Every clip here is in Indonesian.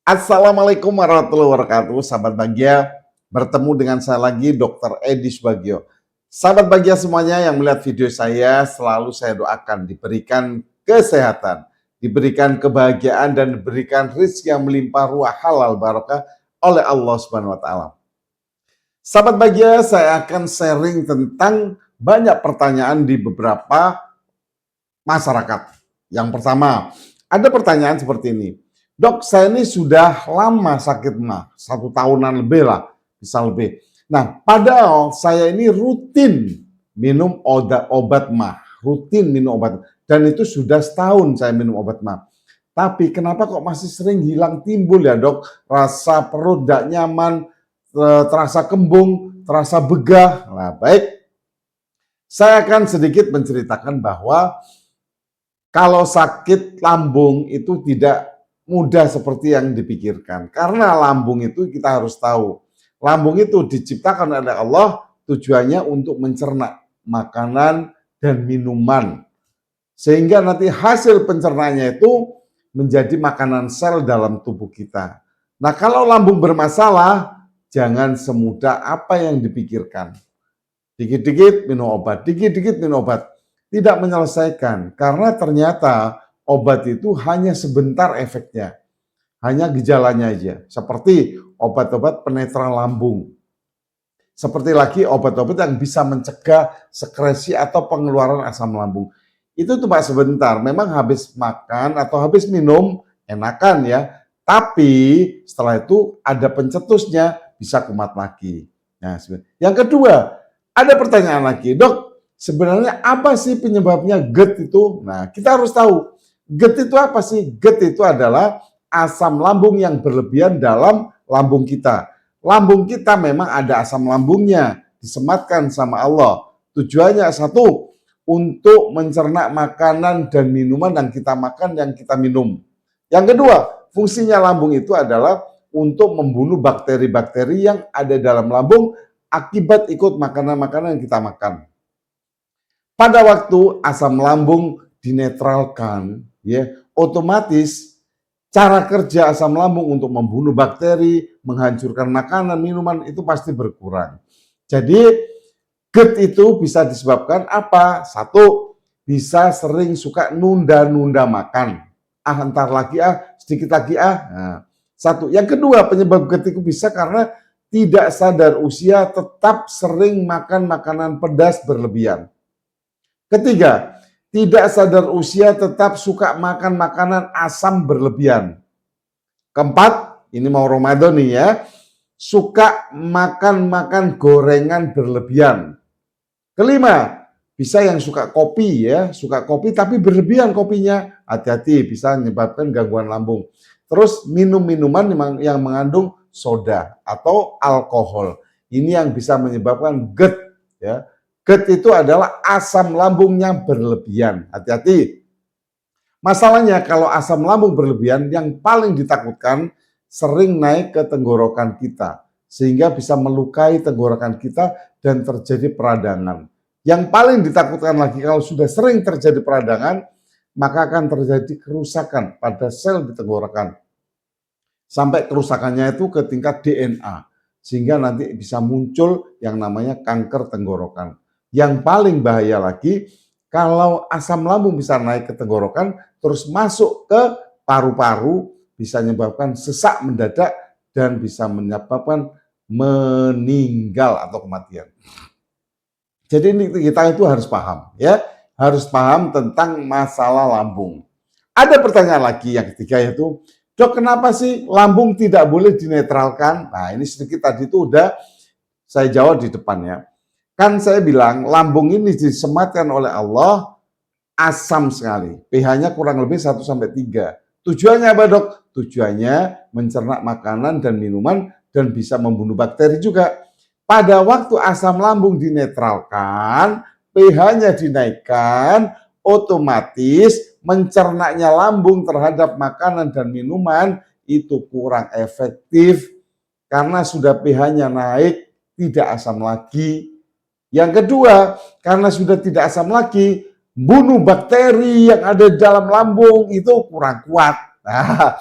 Assalamualaikum warahmatullahi wabarakatuh, sahabat bahagia. Bertemu dengan saya lagi, Dr. Edi Subagio. Sahabat bahagia semuanya yang melihat video saya, selalu saya doakan diberikan kesehatan, diberikan kebahagiaan, dan diberikan rezeki yang melimpah ruah halal barokah oleh Allah Subhanahu wa Ta'ala. Sahabat bahagia, saya akan sharing tentang banyak pertanyaan di beberapa masyarakat. Yang pertama, ada pertanyaan seperti ini. Dok, saya ini sudah lama sakit mah, 1 tahunan lebih lah, bisa lebih. Nah, padahal saya ini rutin minum obat mah, rutin minum obat. Dan itu sudah setahun saya minum obat mah. Tapi kenapa kok masih sering hilang timbul ya dok? Rasa perut tidak nyaman, terasa kembung, terasa begah. Nah, baik, saya akan sedikit menceritakan bahwa kalau sakit lambung itu tidak mudah seperti yang dipikirkan. Karena lambung itu kita harus tahu. Lambung itu diciptakan oleh Allah tujuannya untuk mencerna makanan dan minuman. Sehingga nanti hasil pencernaannya itu menjadi makanan sel dalam tubuh kita. Nah, kalau lambung bermasalah, jangan semudah apa yang dipikirkan. Dikit-dikit minum obat, dikit-dikit minum obat. Tidak menyelesaikan, karena ternyata obat itu hanya sebentar efeknya. Hanya gejalanya aja, seperti obat-obat penetral lambung. Seperti lagi obat-obat yang bisa mencegah sekresi atau pengeluaran asam lambung. Itu cuma sebentar, memang habis makan atau habis minum, enakan ya. Tapi setelah itu ada pencetusnya, bisa kumat lagi. Nah, yang kedua, ada pertanyaan lagi, dok, sebenarnya apa sih penyebabnya GERD itu? Nah, kita harus tahu, GERD itu apa sih? GERD itu adalah asam lambung yang berlebihan dalam lambung kita. Lambung kita memang ada asam lambungnya, disematkan sama Allah. Tujuannya satu, untuk mencerna makanan dan minuman yang kita makan, yang kita minum. Yang kedua, fungsinya lambung itu adalah untuk membunuh bakteri-bakteri yang ada dalam lambung akibat ikut makanan-makanan yang kita makan. Pada waktu asam lambung dinetralkan, ya, otomatis cara kerja asam lambung untuk membunuh bakteri, menghancurkan makanan, minuman itu pasti berkurang. Jadi GERD itu bisa disebabkan apa? Satu, bisa sering suka nunda-nunda makan. Ntar lagi sedikit lagi Nah, satu. Yang kedua, penyebab GERD itu bisa karena tidak sadar usia tetap sering makan makanan pedas berlebihan. Ketiga, tidak sadar usia tetap suka makan makanan asam berlebihan. Keempat, ini mau Ramadan nih ya, suka makan gorengan berlebihan. Kelima, bisa yang suka kopi ya, suka kopi tapi berlebihan kopinya, hati-hati bisa menyebabkan gangguan lambung. Terus minum minuman yang mengandung soda atau alkohol. Ini yang bisa menyebabkan GERD ya. GERD itu adalah asam lambungnya berlebihan. Hati-hati. Masalahnya kalau asam lambung berlebihan yang paling ditakutkan sering naik ke tenggorokan kita. Sehingga bisa melukai tenggorokan kita dan terjadi peradangan. Yang paling ditakutkan lagi kalau sudah sering terjadi peradangan, maka akan terjadi kerusakan pada sel di tenggorokan. Sampai kerusakannya itu ke tingkat DNA. Sehingga nanti bisa muncul yang namanya kanker tenggorokan. Yang paling bahaya lagi, kalau asam lambung bisa naik ke tenggorokan, terus masuk ke paru-paru, bisa menyebabkan sesak mendadak dan bisa menyebabkan meninggal atau kematian. Jadi ini kita itu harus paham ya, harus paham tentang masalah lambung. Ada pertanyaan lagi yang ketiga yaitu, dok kenapa sih lambung tidak boleh dinetralkan? Nah ini sedikit tadi itu udah saya jawab di depannya. Kan saya bilang lambung ini disematkan oleh Allah asam sekali. pH-nya kurang lebih 1-3. Tujuannya apa dok? Tujuannya mencerna makanan dan minuman dan bisa membunuh bakteri juga. Pada waktu asam lambung dinetralkan, pH-nya dinaikkan, otomatis mencernanya lambung terhadap makanan dan minuman itu kurang efektif karena sudah pH-nya naik, tidak asam lagi. Yang kedua, karena sudah tidak asam lagi, bunuh bakteri yang ada di dalam lambung itu kurang kuat. Nah,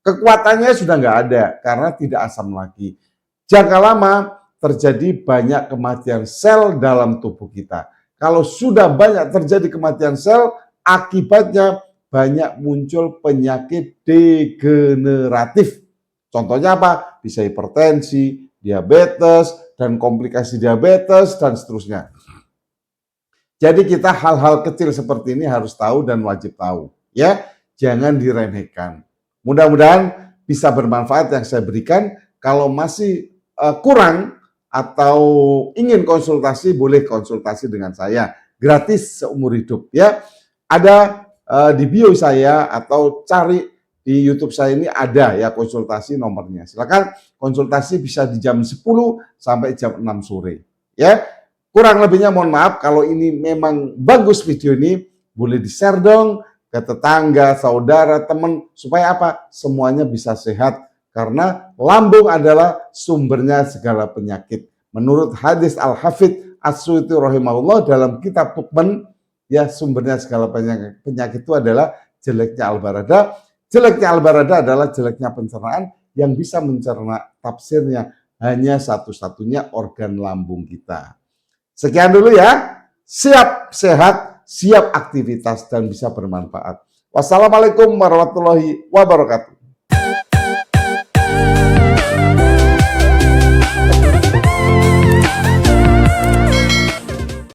Kekuatannya sudah nggak ada karena tidak asam lagi. Jangka lama terjadi banyak kematian sel dalam tubuh kita. Kalau sudah banyak terjadi kematian sel, akibatnya banyak muncul penyakit degeneratif. Contohnya apa? Bisa hipertensi, diabetes, dan komplikasi diabetes, dan seterusnya. Jadi kita hal-hal kecil seperti ini harus tahu dan wajib tahu. Ya, jangan diremehkan. Mudah-mudahan bisa bermanfaat yang saya berikan. Kalau masih kurang atau ingin konsultasi, boleh konsultasi dengan saya. Gratis seumur hidup. Ya, ada di bio saya atau cari di YouTube saya ini ada ya konsultasi nomornya. Silakan konsultasi bisa di jam 10 sampai jam 6 sore. Ya, kurang lebihnya mohon maaf. Kalau ini memang bagus video ini, boleh di-share dong ke tetangga, saudara, teman, supaya apa? Semuanya bisa sehat. Karena lambung adalah sumbernya segala penyakit. Menurut hadis Al-Hafidh As-Suyuti rahimahullah dalam kitab Tuqman, ya sumbernya segala penyakit itu adalah jeleknya al-barada. Jeleknya al-barada adalah jeleknya pencernaan, yang bisa mencerna tafsirnya hanya satu-satunya organ lambung kita. Sekian dulu ya. Siap sehat, siap aktivitas, dan bisa bermanfaat. Wassalamualaikum warahmatullahi wabarakatuh.